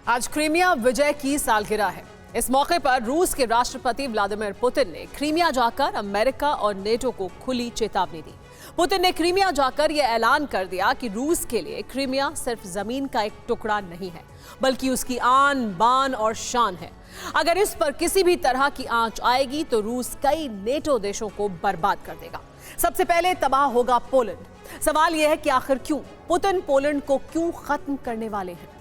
आज क्रीमिया विजय की सालगिरह है। इस मौके पर रूस के राष्ट्रपति व्लादिमीर पुतिन ने क्रीमिया जाकर अमेरिका और नेटो को खुली चेतावनी दी। पुतिन ने क्रीमिया जाकर यह ऐलान कर दिया कि रूस के लिए क्रीमिया सिर्फ जमीन का एक टुकड़ा नहीं है, बल्कि उसकी आन बान और शान है। अगर इस पर किसी भी तरह की आंच आएगी तो रूस कई नेटो देशों को बर्बाद कर देगा। सबसे पहले तबाह होगा पोलैंड। सवाल यह है कि आखिर क्यों पुतिन पोलैंड को क्यों खत्म करने वाले हैं?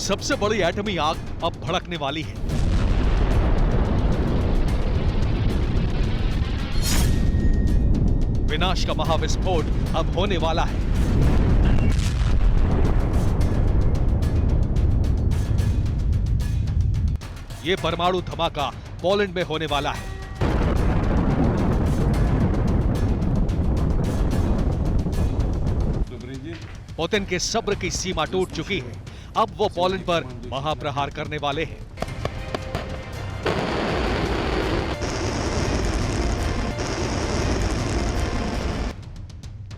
सबसे बड़ी एटमी आग अब भड़कने वाली है। विनाश का महाविस्फोट अब होने वाला है। यह परमाणु धमाका पोलैंड में होने वाला है। पुतिन के सब्र की सीमा टूट चुकी है। अब वो पोलैंड पर महाप्रहार करने वाले हैं।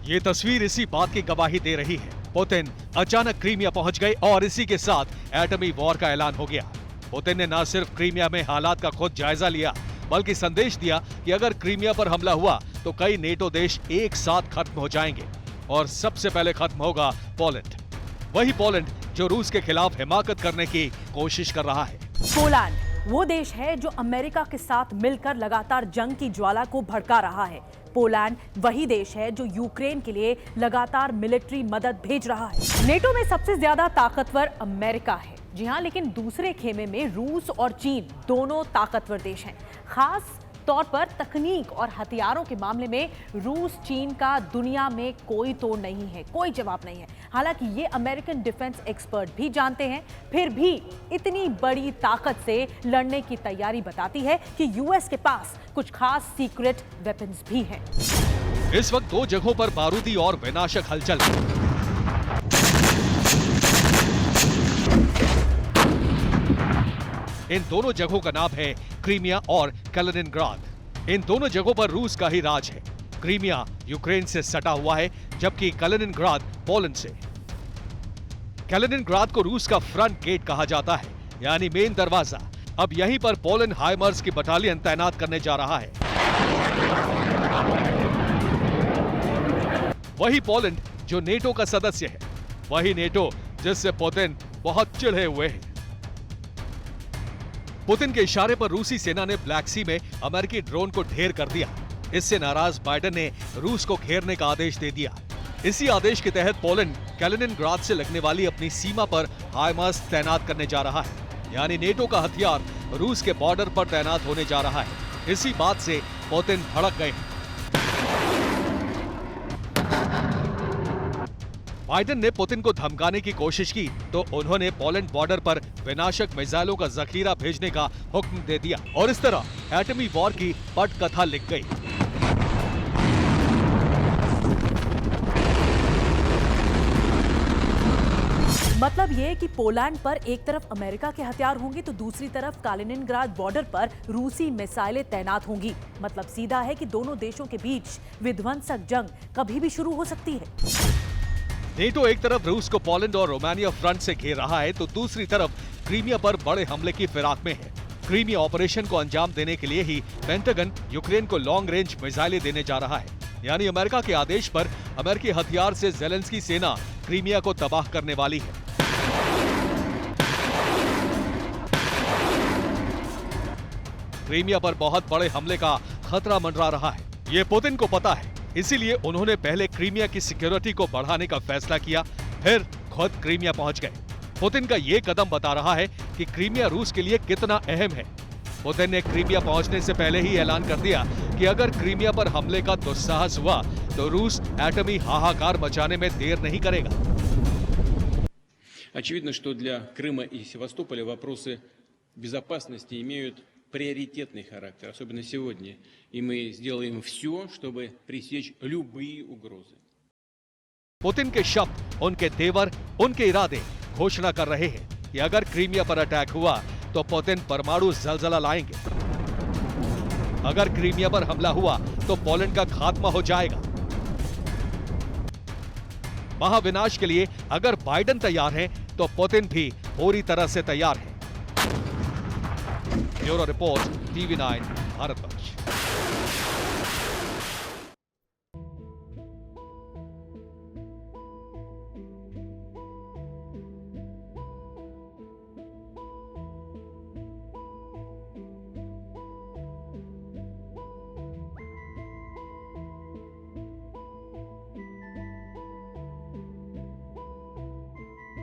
ये तस्वीर इसी बात की गवाही दे रही है। पुतिन अचानक क्रीमिया पहुंच गए और इसी के साथ एटमी वॉर का ऐलान हो गया। पुतिन ने न सिर्फ क्रीमिया में हालात का खुद जायजा लिया, बल्कि संदेश दिया कि अगर क्रीमिया पर हमला हुआ तो कई नेटो देश एक साथ खत्म हो जाएंगे और सबसे पहले खत्म होगा पोलैंड। वही पोलैंड जो रूस के खिलाफ हिमाकत करने की कोशिश कर रहा है। पोलैंड वो देश है जो अमेरिका के साथ मिलकर लगातार जंग की ज्वाला को भड़का रहा है। पोलैंड वही देश है जो यूक्रेन के लिए लगातार मिलिट्री मदद भेज रहा है। नेटो में सबसे ज्यादा ताकतवर अमेरिका है, जी हाँ, लेकिन दूसरे खेमे में रूस और चीन दोनों ताकतवर देश हैं। खास तौर पर तकनीक और हथियारों के मामले में रूस चीन का दुनिया में कोई तोड़ नहीं है, कोई जवाब नहीं है। हालांकि ये अमेरिकन डिफेंस एक्सपर्ट भी जानते हैं, फिर भी इतनी बड़ी ताकत से लड़ने की तैयारी बताती है कि यूएस के पास कुछ खास सीक्रेट वेपन्स भी हैं। इस वक्त दो जगहों पर बारूदी और विनाशक हलचल है। इन दोनों जगहों का नाम है क्रीमिया और कैलिनिनग्राड। इन दोनों जगहों पर रूस का ही राज है। क्रीमिया यूक्रेन से सटा हुआ है, जबकि कैलिनिनग्राड पोलैंड से। कैलिनिनग्राड को रूस का फ्रंट गेट कहा जाता है, यानी मेन दरवाजा। अब यहीं पर पोलैंड हाइमर्स की बटालियन तैनात करने जा रहा है। वही पोलैंड जो नेटो का सदस्य है, वही नेटो जिससे पुतिन बहुत चिढ़े हुए हैं। पुतिन के इशारे पर रूसी सेना ने ब्लैक सी में अमेरिकी ड्रोन को ढेर कर दिया। इससे नाराज बाइडेन ने रूस को घेरने का आदेश दे दिया। इसी आदेश के तहत पोलैंड कैलिनिनग्राड से लगने वाली अपनी सीमा पर हाइमार्स तैनात करने जा रहा है, यानी नेटो का हथियार रूस के बॉर्डर पर तैनात होने जा रहा है। इसी बात से पुतिन भड़क गए हैं। बाइडेन ने पुतिन को धमकाने की कोशिश की तो उन्होंने पोलैंड बॉर्डर पर विनाशक मिसाइलों का जखीरा भेजने का हुक्म दे दिया और इस तरह एटमी वॉर की पटकथा लिख गई। मतलब ये कि पोलैंड पर एक तरफ अमेरिका के हथियार होंगे तो दूसरी तरफ कैलिनिनग्राड बॉर्डर पर रूसी मिसाइलें तैनात होंगी। मतलब सीधा है कि दोनों देशों के बीच विध्वंसक जंग कभी भी शुरू हो सकती है। नेटो एक तरफ रूस को पोलैंड और रोमानिया फ्रंट से घेर रहा है तो दूसरी तरफ क्रीमिया पर बड़े हमले की फिराक में है। क्रीमिया ऑपरेशन को अंजाम देने के लिए ही पेंटागन यूक्रेन को लॉन्ग रेंज मिसाइलें देने जा रहा है, यानी अमेरिका के आदेश पर अमेरिकी हथियार से ज़ेलेंस्की सेना क्रीमिया को तबाह करने वाली है। क्रीमिया पर बहुत बड़े हमले का खतरा मंडरा रहा है। ये पुतिन को पता है, इसीलिए उन्होंने पहले क्रीमिया की सिक्योरिटी को बढ़ाने का फैसला किया, फिर खुद क्रीमिया पहुंच गए। पुतिन का ये कदम बता रहा है कि क्रीमिया रूस के लिए कितना अहम है। पुतिन ने क्रीमिया पहुंचने से पहले ही ऐलान कर दिया कि अगर क्रीमिया पर हमले का दुस्साहस हुआ तो रूस एटमी हाहाकार मचाने में देर नहीं करेगा। Очевидно, что для Крыма и Севастополя вопросы безопасности имеют приоритетный характер, особенно сегодня. И мы сделаем все, чтобы пресечь любые угрозы. पुतिन के शब्द, उनके तेवर, उनके इरादे घोषणा कर रहे हैं कि अगर क्रीमिया पर अटैक हुआ तो पुतिन परमाणु जलजला लाएंगे। अगर क्रीमिया पर हमला हुआ तो पोलैंड का खात्मा हो जाएगा। महाविनाश के लिए अगर बाइडेन तैयार हैं तो पुतिन भी पूरी तरह से तैयार है। Bureau report, TV9 Bharatvarsh.